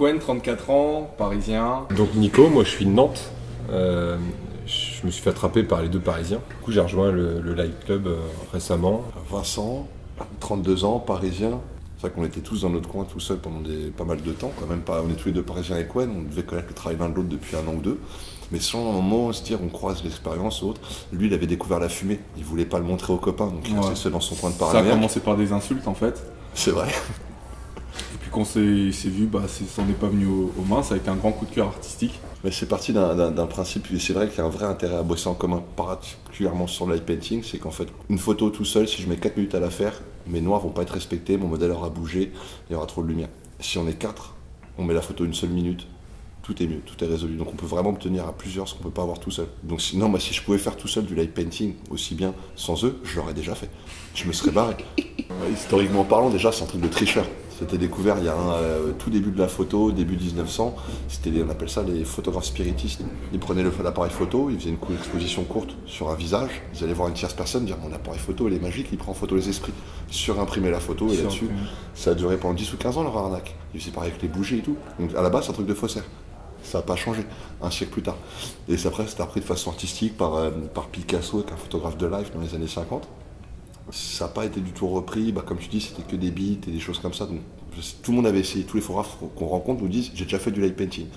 Cohen, 34 ans, parisien. Donc Nico, moi je suis de Nantes. Je me suis fait attraper par les deux Parisiens. Du coup j'ai rejoint le Light Club récemment. Vincent, 32 ans, parisien. C'est vrai qu'on était tous dans notre coin tout seuls pendant pas mal de temps. Quand même pas, on est tous les deux parisiens avec Cohen, on devait connaître le travail l'un de l'autre depuis 1 an ou 2. Mais sans un moment se dire on croise l'expérience ou autre. Lui il avait découvert la fumée, il voulait pas le montrer aux copains, donc il restait seul dans son coin de Ça a paranoïaque. commencé par des insultes en fait. C'est vrai. Et puis quand s'est vu, ça n'est pas venu aux mains, ça a été un grand coup de cœur artistique. Mais c'est parti d'un principe, et c'est vrai qu'il y a un vrai intérêt à bosser en commun, particulièrement sur le light painting, c'est qu'en fait, une photo tout seul, si je mets 4 minutes à la faire, mes noirs vont pas être respectés, mon modèle aura bougé, il y aura trop de lumière. Si on est 4, on met la photo 1 seule minute, tout est mieux, tout est résolu. Donc on peut vraiment obtenir à plusieurs ce qu'on peut pas avoir tout seul. Donc sinon, moi, si je pouvais faire tout seul du light painting aussi bien sans eux, je l'aurais déjà fait. Je me serais barré. Historiquement parlant, déjà, c'est un truc de tricheur. C'était découvert il y a tout début de la photo, début 1900. On appelle ça les photographes spiritistes. Ils prenaient l'appareil photo, ils faisaient une exposition courte sur un visage. Ils allaient voir une tierce personne, dire mon appareil photo il est magique, il prend en photo les esprits. Surimprimer la photo et là-dessus, ça a duré pendant 10 ou 15 ans leur arnaque. Ils faisaient pareil avec les bougies et tout. Donc à la base, c'est un truc de faussaire. Ça n'a pas changé, un siècle plus tard. Et après, c'était appris de façon artistique par Picasso, qui est un photographe de life dans les années 50. Ça n'a pas été du tout repris, comme tu dis, c'était que des beats et des choses comme ça. Donc, tout le monde avait essayé, tous les photographes qu'on rencontre nous disent j'ai déjà fait du light painting.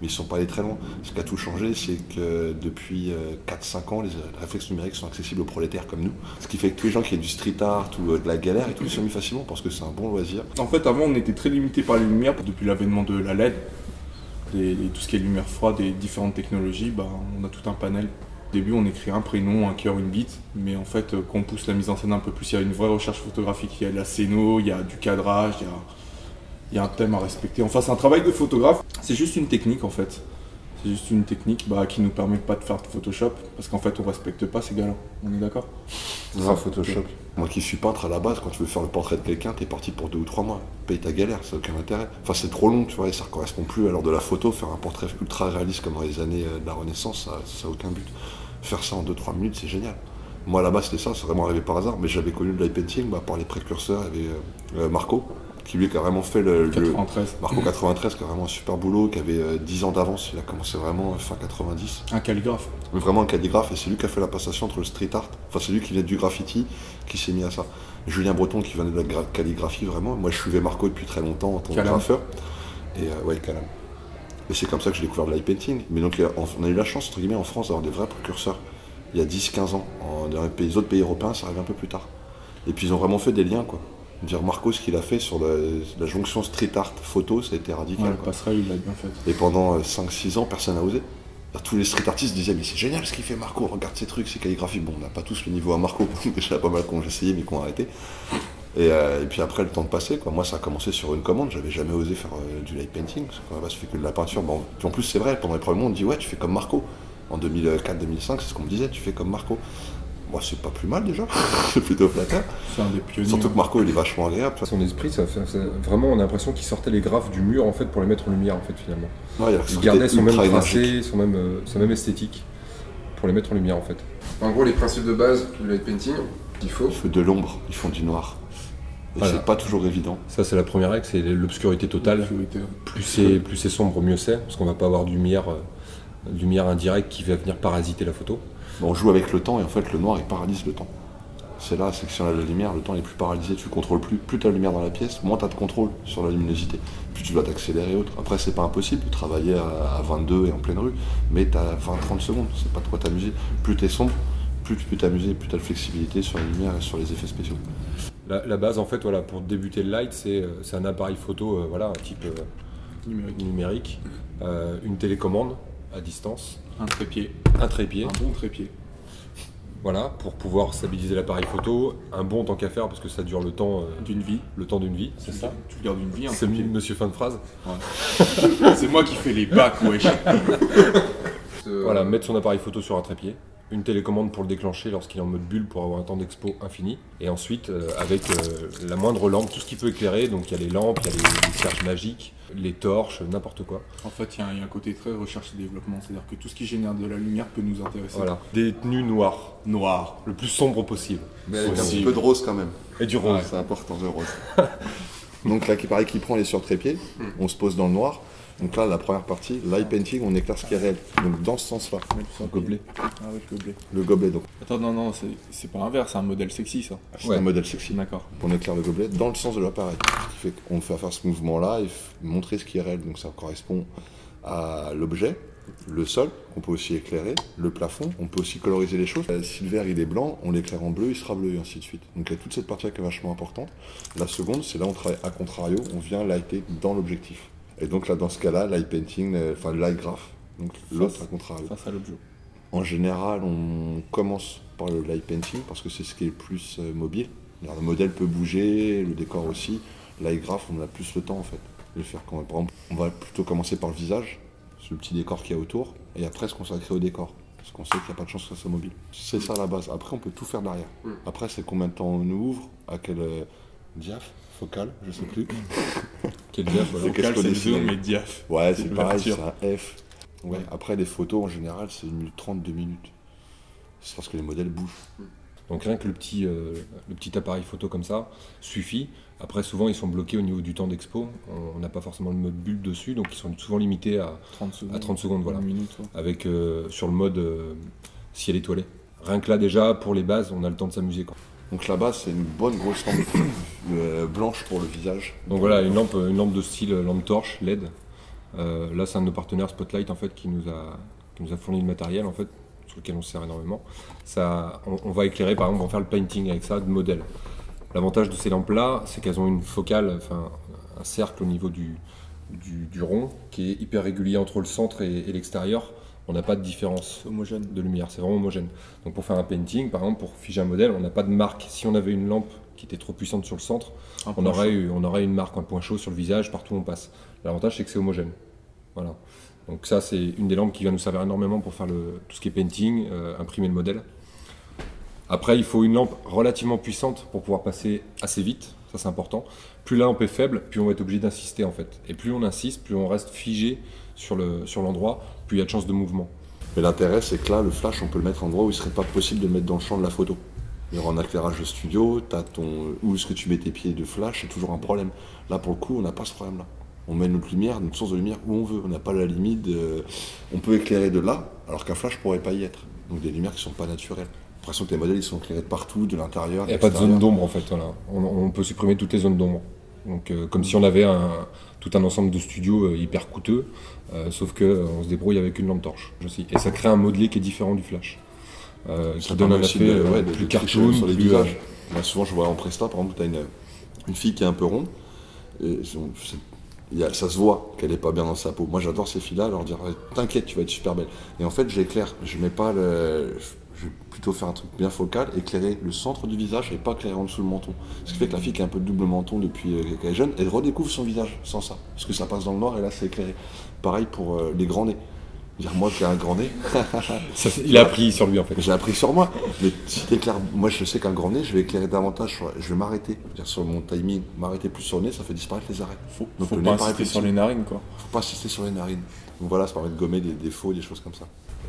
Mais ils ne sont pas allés très loin. Ce qui a tout changé, c'est que depuis 4-5 ans, les réflexes numériques sont accessibles aux prolétaires comme nous. Ce qui fait que tous les gens qui aient du street art ou de la galère et tout, ils sont mis facilement parce que c'est un bon loisir. En fait, avant, on était très limité par les lumières depuis l'avènement de la LED. Tout ce qui est lumière froide et différentes technologies, on a tout un panel. Au début, on écrit un prénom, un cœur, une bite, mais en fait, quand on pousse la mise en scène un peu plus, il y a une vraie recherche photographique. Il y a de la scéno, il y a du cadrage, il y a un thème à respecter. Enfin, c'est un travail de photographe. C'est juste une technique, en fait. C'est juste une technique qui nous permet pas de faire de Photoshop, parce qu'en fait, on respecte pas ces gars-là. On est d'accord? Non, Photoshop. Moi qui suis peintre à la base, quand tu veux faire le portrait de quelqu'un, t'es parti pour 2 ou 3 mois. Paye ta galère, ça n'a aucun intérêt. Enfin, c'est trop long, tu vois, et ça ne correspond plus à l'heure de la photo. Faire un portrait ultra réaliste comme dans les années de la Renaissance, ça n'a aucun but. Faire ça en 2-3 minutes, c'est génial. Moi là-bas, c'était ça, c'est vraiment arrivé par hasard, mais j'avais connu le light painting par les précurseurs. Il y avait Marco, qui lui a vraiment fait le 93. Marco 93, qui a vraiment un super boulot, qui avait 10 ans d'avance. Il a commencé vraiment fin 90. Un calligraphe. Mais vraiment un calligraphe, et c'est lui qui a fait la passation entre le street art, enfin c'est lui qui vient du graffiti, qui s'est mis à ça. Julien Breton qui venait de la calligraphie vraiment, moi je suivais Marco depuis très longtemps en tant que graffeur, et Calam. Et c'est comme ça que j'ai découvert le light painting. Mais donc on a eu la chance, entre guillemets, en France d'avoir des vrais précurseurs, il y a 10-15 ans. Dans les autres pays européens, ça arrive un peu plus tard. Et puis ils ont vraiment fait des liens, quoi. Dire Marco, ce qu'il a fait sur la jonction street art photo, ça a été radical. Ouais, le passerelle, il l'a bien fait. Et pendant 5-6 ans, personne n'a osé. Tous les street artistes disaient mais c'est génial ce qu'il fait Marco, regarde ces trucs, ces calligraphies. Bon, on n'a pas tous le niveau à Marco, déjà pas mal qu'on essayé mais qu'on a arrêté. Et puis après le temps de passer, quoi. Moi ça a commencé sur une commande, j'avais jamais osé faire du light painting, parce qu'à la base je fais que de la peinture. Bon, puis en plus c'est vrai, pendant les premiers mois on me dit ouais tu fais comme Marco. En 2004-2005 c'est ce qu'on me disait, tu fais comme Marco. Moi c'est pas plus mal déjà, c'est plutôt flatteur. C'est un des pionniers. Surtout que Marco il est vachement agréable. Son esprit, vraiment on a l'impression qu'il sortait les graphes du mur en fait pour les mettre en lumière en fait finalement. Ouais, il gardait son même tracé, son même esthétique pour les mettre en lumière en fait. En gros les principes de base du light painting, il faut de l'ombre, ils font du noir. Et voilà. C'est pas toujours évident. Ça c'est la première règle, c'est l'obscurité totale. Plus c'est sombre, mieux c'est, parce qu'on va pas avoir de lumière indirecte qui va venir parasiter la photo. On joue avec le temps et en fait le noir il paralyse le temps. C'est là, c'est que si on a la lumière, le temps est plus paralysé, tu ne contrôles plus. Plus tu as la lumière dans la pièce, moins tu as de contrôle sur la luminosité. Plus tu dois t'accélérer et autres. Après c'est pas impossible de travailler à 22 et en pleine rue, mais tu as 20-30 secondes, c'est pas de quoi t'amuser. Plus tu es sombre, plus tu peux t'amuser, plus tu as de flexibilité sur la lumière et sur les effets spéciaux. La base en fait, voilà, pour débuter le light, c'est un appareil photo un type numérique, une télécommande à distance. Un trépied. Un trépied. Un bon trépied. Voilà, pour pouvoir stabiliser l'appareil photo, un bon tant qu'à faire parce que ça dure le temps d'une vie. Le temps d'une vie, c'est ça. Tu gardes une vie. C'est monsieur fin de phrase. Ouais. C'est moi qui fais les bacs, wesh. Voilà, mettre son appareil photo sur un trépied. Une télécommande pour le déclencher lorsqu'il est en mode bulle pour avoir un temps d'expo infini. Et ensuite, avec la moindre lampe, tout ce qui peut éclairer. Donc il y a les lampes, il y a les cierges magiques, les torches, n'importe quoi. En fait, il y a un côté très recherche et développement. C'est-à-dire que tout ce qui génère de la lumière peut nous intéresser. Voilà. Des tenues noires. Noires. Le plus sombre possible. Mais avec un petit peu de rose quand même. Et du rose. Ouais, c'est important, le rose. Donc là, pareil, qui prend les sur trépied, on se pose dans le noir. Donc là, la première partie, l'eye painting, on éclaire ce qui est réel. Donc dans ce sens-là. Le gobelet. Ah oui, le gobelet. Le gobelet, donc. Attends, non, c'est pas un verre, c'est un modèle sexy, ça. C'est un modèle sexy. D'accord. On éclaire le gobelet dans le sens de l'appareil. Ce qui fait qu'on fait faire ce mouvement-là et montrer ce qui est réel. Donc ça correspond à l'objet, le sol, qu'on peut aussi éclairer, le plafond, on peut aussi coloriser les choses. Si le verre il est blanc, on l'éclaire en bleu, il sera bleu, et ainsi de suite. Donc il y a toute cette partie-là qui est vachement importante. La seconde, c'est là où on travaille à contrario, on vient lighter dans l'objectif. Et donc là, dans ce cas-là, l'eye painting, enfin l'eye graph, donc l'autre à contrario. Face à l'objet. En général, on commence par le light painting parce que c'est ce qui est le plus mobile. Alors, le modèle peut bouger, le décor aussi. L'eye graph, on a plus le temps en fait de le faire. Par exemple, on va plutôt commencer par le visage, le petit décor qu'il y a autour, et après se consacrer au décor. Parce qu'on sait qu'il n'y a pas de chance que ça soit mobile. C'est ça la base. Après, on peut tout faire derrière. Après, c'est combien de temps on ouvre, à quel diaph, focal, je sais plus. Quel diaph, voilà. Focal, c'est le zoom, mais diaph. Ouais, c'est pareil, c'est l'ouverture. un F. Ouais. Après, les photos, en général, c'est 1 minute 30, 2 minutes. C'est parce que les modèles bougent. Donc rien que le petit appareil photo comme ça suffit. Après, souvent, ils sont bloqués au niveau du temps d'expo. On n'a pas forcément le mode bulle dessus, donc ils sont souvent limités à 30 secondes. Voilà. Une minute, ouais. Avec sur le mode ciel étoilé. Rien que là, déjà, pour les bases, on a le temps de s'amuser, quoi. Donc la base, c'est une bonne grosse lampe blanche pour le visage. Donc voilà, une lampe de style lampe torche LED. Là, c'est un de nos partenaires Spotlight en fait qui nous a fourni le matériel en fait sur lequel on se sert énormément. Ça, on va éclairer, par exemple, on va faire le painting avec ça de modèle. L'avantage de ces lampes-là, c'est qu'elles ont une focale, enfin un cercle au niveau du rond qui est hyper régulier entre le centre et l'extérieur. On n'a pas de différence Homogène. de lumière, c'est vraiment homogène. Donc pour faire un painting, par exemple, pour figer un modèle, on n'a pas de marque. Si on avait une lampe qui était trop puissante sur le centre, on aurait une marque, un point chaud sur le visage partout où on passe. L'avantage, c'est que c'est homogène. Voilà. Donc ça, c'est une des lampes qui va nous servir énormément pour faire tout ce qui est painting, imprimer le modèle. Après, il faut une lampe relativement puissante pour pouvoir passer assez vite, ça c'est important. Plus la lampe est faible, plus on va être obligé d'insister en fait. Et plus on insiste, plus on reste figé sur l'endroit, plus il y a de chances de mouvement. Mais l'intérêt, c'est que là, le flash, on peut le mettre en endroit où il ne serait pas possible de le mettre dans le champ de la photo. Il y aura un éclairage de studio, où est-ce que tu mets tes pieds de flash, c'est toujours un problème. Là, pour le coup, on n'a pas ce problème-là. On met notre lumière, notre source de lumière où on veut. On n'a pas la limite on peut éclairer de là, alors qu'un flash ne pourrait pas y être. Donc des lumières qui ne sont pas naturelles. J'ai l'impression que les modèles ils sont éclairés de partout, de l'intérieur. Il n'y a pas de zone d'ombre en fait. Voilà. On peut supprimer toutes les zones d'ombre. Donc comme si on avait tout un ensemble de studios hyper coûteux, sauf qu'on se débrouille avec une lampe torche aussi. Et ça crée un modelé qui est différent du flash. Qui donne un effet plus cartoon, sur les plus... visages. Moi, souvent, je vois en presta, par exemple, tu as une fille qui est un peu ronde. Et ça se voit qu'elle n'est pas bien dans sa peau. Moi, j'adore ces filles-là, leur dire t'inquiète, tu vas être super belle. Et en fait, j'éclaire. Je mets pas je vais plutôt faire un truc bien focal, éclairer le centre du visage et pas éclairer en dessous le menton. Ce qui fait que la fille qui a un peu de double menton depuis qu'elle est jeune, elle redécouvre son visage sans ça. Parce que ça passe dans le noir et là, c'est éclairé. Pareil pour les grands nez. Dire moi qui ai un grand nez. Il a appris sur lui en fait. J'ai appris sur moi. Mais si t'éclaires, moi je sais qu'un grand nez, je vais éclairer davantage. Je vais m'arrêter. Dire sur mon timing, m'arrêter plus sur le nez, ça fait disparaître les arrêts. Donc faut pas insister sur les narines quoi. Faut pas insister sur les narines. Donc voilà, ça permet de gommer des défauts, des choses comme ça.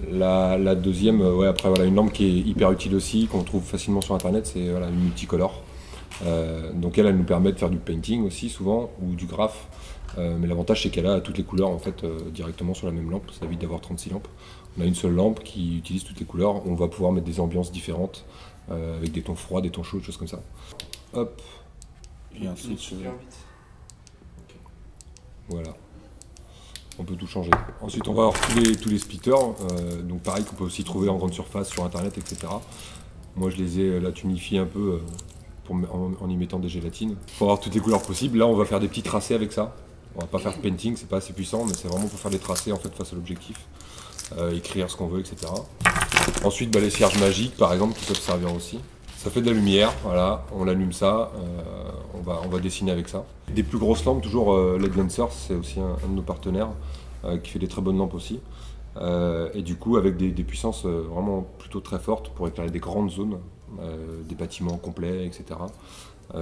La deuxième, après voilà, une lampe qui est hyper utile aussi, qu'on trouve facilement sur internet, c'est une multicolore. Donc elle nous permet de faire du painting aussi souvent, ou du graphe. Mais l'avantage c'est qu'elle a toutes les couleurs en fait directement sur la même lampe, ça évite d'avoir 36 lampes. On a une seule lampe qui utilise toutes les couleurs, on va pouvoir mettre des ambiances différentes avec des tons froids, des tons chauds, des choses comme ça. Hop. Et un switch. Voilà. On peut tout changer. Ensuite on va avoir tous les splitters, donc pareil qu'on peut aussi trouver en grande surface sur internet, etc. Moi je les ai là tunifiés un peu en y mettant des gélatines. Pour avoir toutes les couleurs possibles, là on va faire des petits tracés avec ça. On va pas faire de painting, c'est pas assez puissant, mais c'est vraiment pour faire des tracés en fait face à l'objectif. Écrire ce qu'on veut, etc. Ensuite les cierges magiques par exemple qui peuvent servir aussi. Ça fait de la lumière, voilà, on allume ça, on va dessiner avec ça. Des plus grosses lampes, toujours LED Lancers, c'est aussi un de nos partenaires qui fait des très bonnes lampes aussi. Et du coup avec des puissances vraiment plutôt très fortes pour éclairer des grandes zones, des bâtiments complets, etc.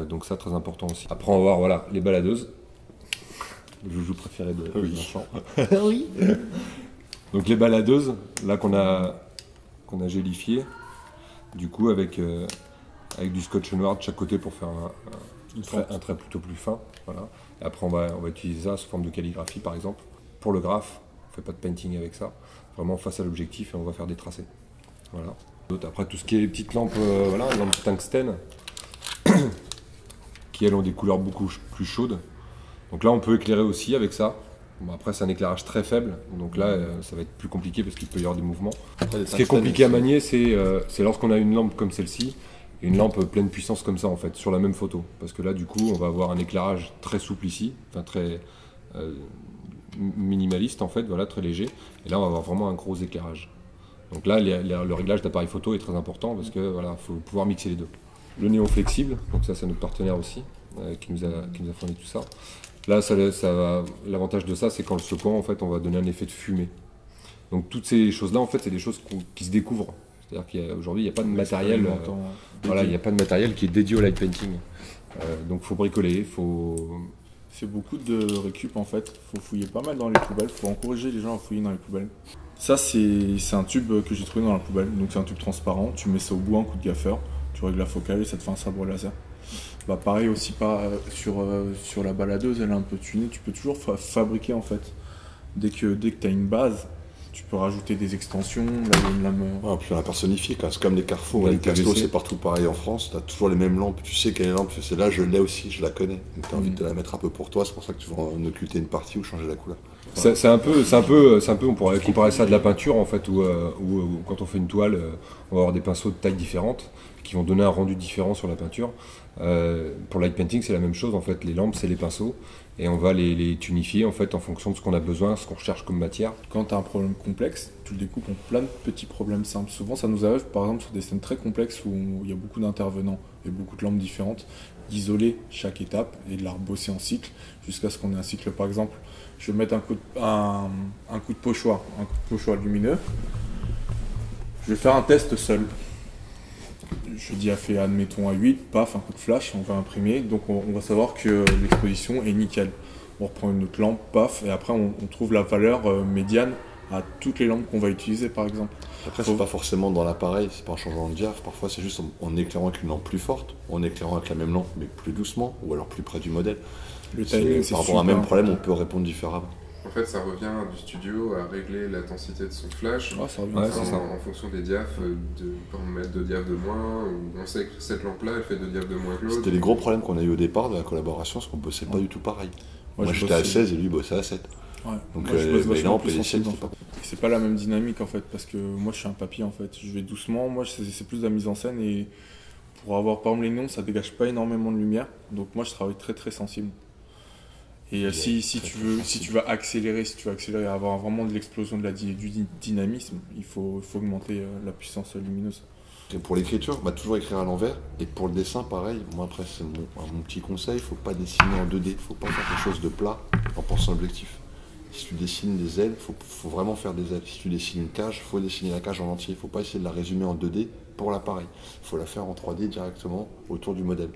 Donc ça très important aussi. Après on va voir les baladeuses, le joujou préféré de l'enfant. Oui. Donc les baladeuses, là qu'on a gélifié, du coup avec du scotch noir de chaque côté pour faire un trait plutôt plus fin. Voilà. Et après, on va utiliser ça sous forme de calligraphie, par exemple. Pour le graphe, on ne fait pas de painting avec ça. Vraiment face à l'objectif et on va faire des tracés. Voilà. Après, tout ce qui est les petites lampes, voilà, lampes tungstène, qui elles ont des couleurs beaucoup plus chaudes. Donc là, on peut éclairer aussi avec ça. Bon, après, c'est un éclairage très faible, donc là, ça va être plus compliqué parce qu'il peut y avoir des mouvements. Après, ce qui est compliqué à manier, c'est lorsqu'on a une lampe comme celle-ci, une lampe pleine puissance comme ça, en fait, sur la même photo. Parce que là, du coup, on va avoir un éclairage très souple ici, enfin très minimaliste, en fait, voilà, très léger. Et là, on va avoir vraiment un gros éclairage. Donc là, le réglage d'appareil photo est très important parce que voilà, faut pouvoir mixer les deux. Le néon flexible, donc ça, c'est notre partenaire aussi, qui nous a fourni tout ça. Là, l'avantage de ça, c'est qu'en le secouant, en fait, on va donner un effet de fumée. Donc toutes ces choses-là, en fait, c'est des choses qui se découvrent. C'est-à-dire qu'aujourd'hui, il n'y a pas de matériel. Voilà, il n'y a pas de matériel qui est dédié au light painting. Donc, faut bricoler, C'est beaucoup de récup en fait. Faut fouiller pas mal dans les poubelles. Faut encourager les gens à fouiller dans les poubelles. Ça, c'est un tube que j'ai trouvé dans la poubelle. Donc c'est un tube transparent. Tu mets ça au bout, un coup de gaffeur. Tu règles la focale et ça te fait un sabre laser. Bah pareil aussi pas sur la baladeuse, elle est un peu tunée. Tu peux toujours fabriquer en fait. Dès que tu as une base, tu peux rajouter des extensions. Là, il y a une lame. Ouais, puis on a personnifié, c'est comme les carrefours, les castos, c'est partout pareil en France. Tu as toujours les mêmes lampes. Tu sais quelle lampe, c'est là, je l'ai aussi, je la connais. Tu as envie de la mettre un peu pour toi, c'est pour ça que tu vas en occulter une partie ou changer la couleur. C'est un peu, on pourrait comparer ça à de la peinture en fait, où quand on fait une toile, on va avoir des pinceaux de taille différentes qui vont donner un rendu différent sur la peinture. Pour light painting, c'est la même chose en fait. Les lampes, c'est les pinceaux et on va les tunifier en fait en fonction de ce qu'on a besoin, ce qu'on recherche comme matière. Quand tu as un problème complexe, tu le découpes en plein de petits problèmes simples. Souvent, ça nous arrive par exemple sur des scènes très complexes où il y a beaucoup d'intervenants et beaucoup de lampes différentes, d'isoler chaque étape et de la rebosser en cycle jusqu'à ce qu'on ait un cycle. Par exemple, je vais mettre un coup de pochoir, lumineux. Je vais faire un test seul. Je dis à fait, admettons à 8, paf, un coup de flash, on va imprimer, donc on va savoir que l'exposition est nickel. On reprend une autre lampe, paf, et après on trouve la valeur médiane à toutes les lampes qu'on va utiliser par exemple. Après, c'est pas forcément dans l'appareil, c'est pas en changeant de diaph, parfois c'est juste en éclairant avec une lampe plus forte, en éclairant avec la même lampe mais plus doucement, ou alors plus près du modèle. Le timing, c'est par rapport à un même problème, on peut répondre différemment. En fait, ça revient du studio à régler l'intensité de son flash ça revient en fonction des diaphs, par mettre 2 diaphs de moins, ou on sait que cette lampe-là, elle fait 2 diaphs de moins que l'autre. C'était les gros problèmes qu'on a eu au départ de la collaboration, c'est qu'on bossait pas du tout pareil. Moi j'étais à 16 et lui bossait à 7. Ouais. Donc les lampes et les ciels, c'est pas la même dynamique en fait, parce que moi je suis un papier en fait, je vais doucement, moi c'est plus de la mise en scène et pour avoir par exemple les néons ça dégage pas énormément de lumière, donc moi je travaille très très sensible. Et si tu vas accélérer et avoir vraiment de l'explosion du dynamisme, il faut augmenter la puissance lumineuse. Et pour l'écriture, toujours écrire à l'envers. Et pour le dessin, pareil. Moi, après, c'est mon petit conseil, il ne faut pas dessiner en 2D. Il ne faut pas faire quelque chose de plat en pensant à l'objectif. Si tu dessines des ailes, il faut vraiment faire des ailes. Si tu dessines une cage, il faut dessiner la cage en entier. Il ne faut pas essayer de la résumer en 2D pour l'appareil. Il faut la faire en 3D directement autour du modèle.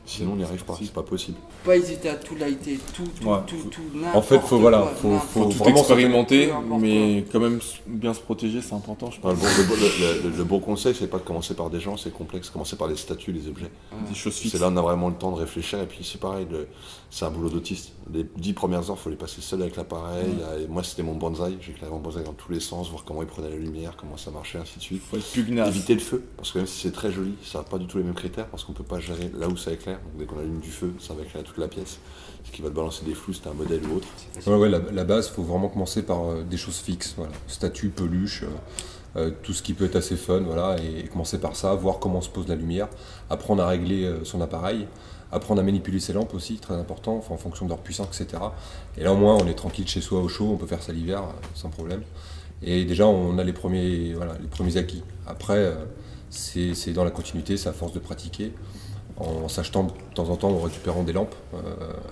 Sinon, on n'y arrive pas, c'est pas possible. Pas hésiter à tout lighter, tout, en fait, faut tout vraiment expérimenter, mais quand même bien se protéger, c'est important. Je pense. Le bon conseil, c'est pas de commencer par des gens, c'est complexe. Commencer par les statues, les objets. Des choses fixes. C'est là où on a vraiment le temps de réfléchir. Et puis c'est pareil, c'est un boulot d'autiste. Les 10 premières heures, il faut les passer seul avec l'appareil. Et moi, c'était mon bonsaï. J'éclairais mon bonsaï dans tous les sens, voir comment il prenait la lumière, comment ça marchait, ainsi de suite. Faut être pugnace. Éviter le feu, parce que même si c'est très joli, ça n'a pas du tout les mêmes critères, parce qu'on peut pas gérer là où ça éclaire. Donc dès qu'on allume du feu, ça va éclairer toute la pièce. Ce qui va te balancer des flous, c'est un modèle ou autre. La base, il faut vraiment commencer par des choses fixes. Voilà. Statue, peluche, tout ce qui peut être assez fun. Voilà, et commencer par ça, voir comment se pose la lumière, apprendre à régler son appareil, apprendre à manipuler ses lampes aussi, très important, en fonction de leur puissance, etc. Et là, au moins, on est tranquille chez soi au chaud, on peut faire ça l'hiver sans problème. Et déjà, on a les premiers acquis. Après, c'est dans la continuité, c'est à force de pratiquer, en s'achetant de temps en temps, en récupérant des lampes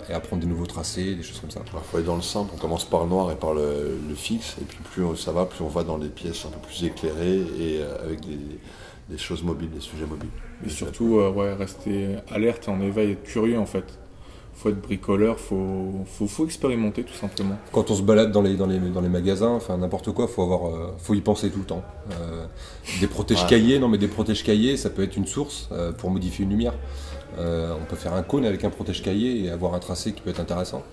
et apprendre des nouveaux tracés, des choses comme ça. Il faut aller dans le simple, on commence par le noir et par le fixe, et puis plus ça va, plus on va dans les pièces un peu plus éclairées et avec des choses mobiles, des sujets mobiles. Et surtout, rester alerte et en éveil, être curieux en fait. Faut être bricoleur, faut expérimenter tout simplement. Quand on se balade dans les magasins, enfin n'importe quoi, faut y penser tout le temps. Des protèges cahiers, des protèges cahiers, ça peut être une source pour modifier une lumière. On peut faire un cône avec un protège-cahier et avoir un tracé qui peut être intéressant.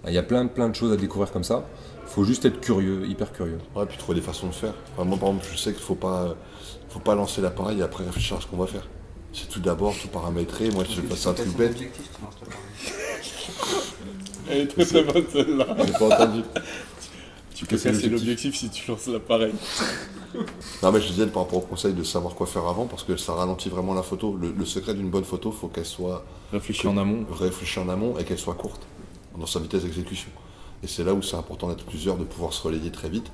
Il y a plein de choses à découvrir comme ça. Il faut juste être curieux, hyper curieux. Ouais, puis trouver des façons de faire. Enfin, moi, par exemple, je sais qu'il faut pas lancer l'appareil et après réfléchir à ce qu'on va faire. C'est tout d'abord, tout paramétrer. Moi, je passe un truc bête. Elle est très très bonne celle-là. J'ai pas entendu. Tu peux casser l'objectif si tu lances l'appareil. Non, mais je disais par rapport au conseil de savoir quoi faire avant parce que ça ralentit vraiment la photo. Le secret d'une bonne photo, il faut qu'elle soit réfléchie en amont et qu'elle soit courte dans sa vitesse d'exécution. Et c'est là où c'est important d'être plusieurs, de pouvoir se relayer très vite.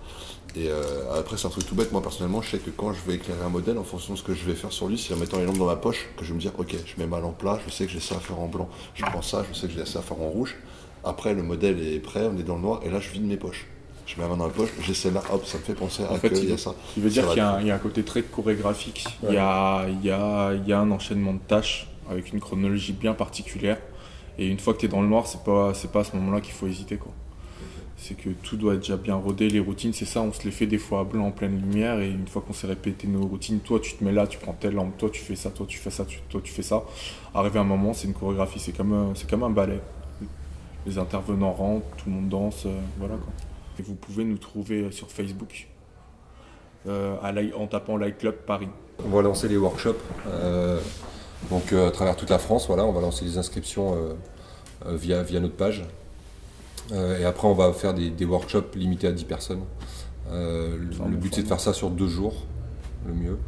Et après, c'est un truc tout bête. Moi, personnellement, je sais que quand je vais éclairer un modèle, en fonction de ce que je vais faire sur lui, c'est en mettant les lampes dans ma poche que je vais me dire, ok, je mets ma lampe là, je sais que j'ai ça à faire en blanc. Je prends ça, je sais que j'ai ça à faire en rouge. Après, le modèle est prêt, on est dans le noir, et là, je vide mes poches. Je mets la main dans la poche, j'ai celle-là, hop, ça me fait penser à qu'il y a ça. Il veut dire qu'il y a un côté très chorégraphique. Ouais. Il y a un enchaînement de tâches avec une chronologie bien particulière. Et une fois que tu es dans le noir, c'est pas à ce moment-là qu'il faut hésiter, quoi. C'est que tout doit être déjà bien rodé. Les routines, c'est ça, on se les fait des fois à blanc en pleine lumière. Et une fois qu'on s'est répété nos routines, toi tu te mets là, tu prends telle lampe, toi tu fais ça, toi tu fais ça, toi tu fais ça. Arrivé à un moment, c'est une chorégraphie, c'est comme un ballet. Les intervenants rentrent, tout le monde danse, voilà quoi. Et vous pouvez nous trouver sur Facebook en tapant Light Club Paris. On va lancer les workshops à travers toute la France. Voilà, on va lancer les inscriptions via notre page. Et après, on va faire des workshops limités à 10 personnes. Le but, c'est de faire ça sur 2 jours, le mieux.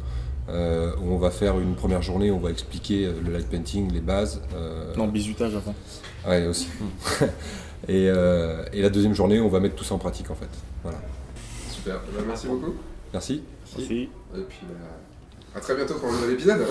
Où on va faire une première journée, on va expliquer le light painting, les bases. Non, bisutage avant. Ouais, aussi. Et la deuxième journée, on va mettre tout ça en pratique, en fait. Voilà. Super. Merci beaucoup. Merci. Merci. Et puis, à très bientôt pour un nouvel épisode.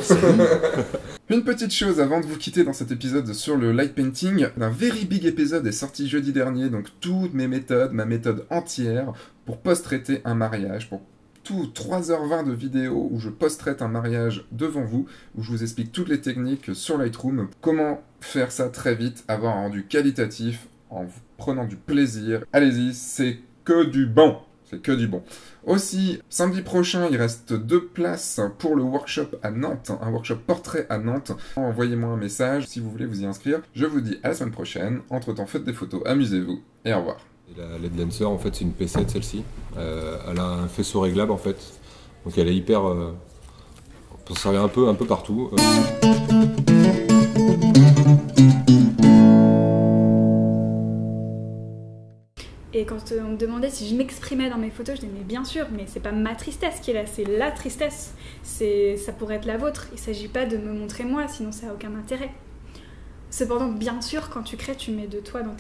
Une petite chose avant de vous quitter dans cet épisode sur le light painting. Un very big épisode est sorti jeudi dernier, donc toutes mes méthodes, ma méthode entière pour post-traiter un mariage, pour tout 3h20 de vidéo où je post-traite un mariage devant vous, où je vous explique toutes les techniques sur Lightroom, comment faire ça très vite, avoir un rendu qualitatif en vous prenant du plaisir. Allez-y, c'est que du bon. C'est que du bon. Aussi, samedi prochain, il reste 2 places pour le workshop à Nantes, un workshop portrait à Nantes. Envoyez-moi un message si vous voulez vous y inscrire. Je vous dis à la semaine prochaine. Entre-temps, faites des photos, amusez-vous et au revoir. Et la LED Lancer, en fait, c'est une P7 celle-ci. Elle a un faisceau réglable en fait. Donc elle est hyper... on peut s'en servir un peu partout. Et quand on me demandait si je m'exprimais dans mes photos, je disais mais bien sûr, mais c'est pas ma tristesse qui est là, c'est la tristesse. Ça pourrait être la vôtre. Il s'agit pas de me montrer moi, sinon ça a aucun intérêt. Cependant, bien sûr, quand tu crées, tu mets de toi dans tes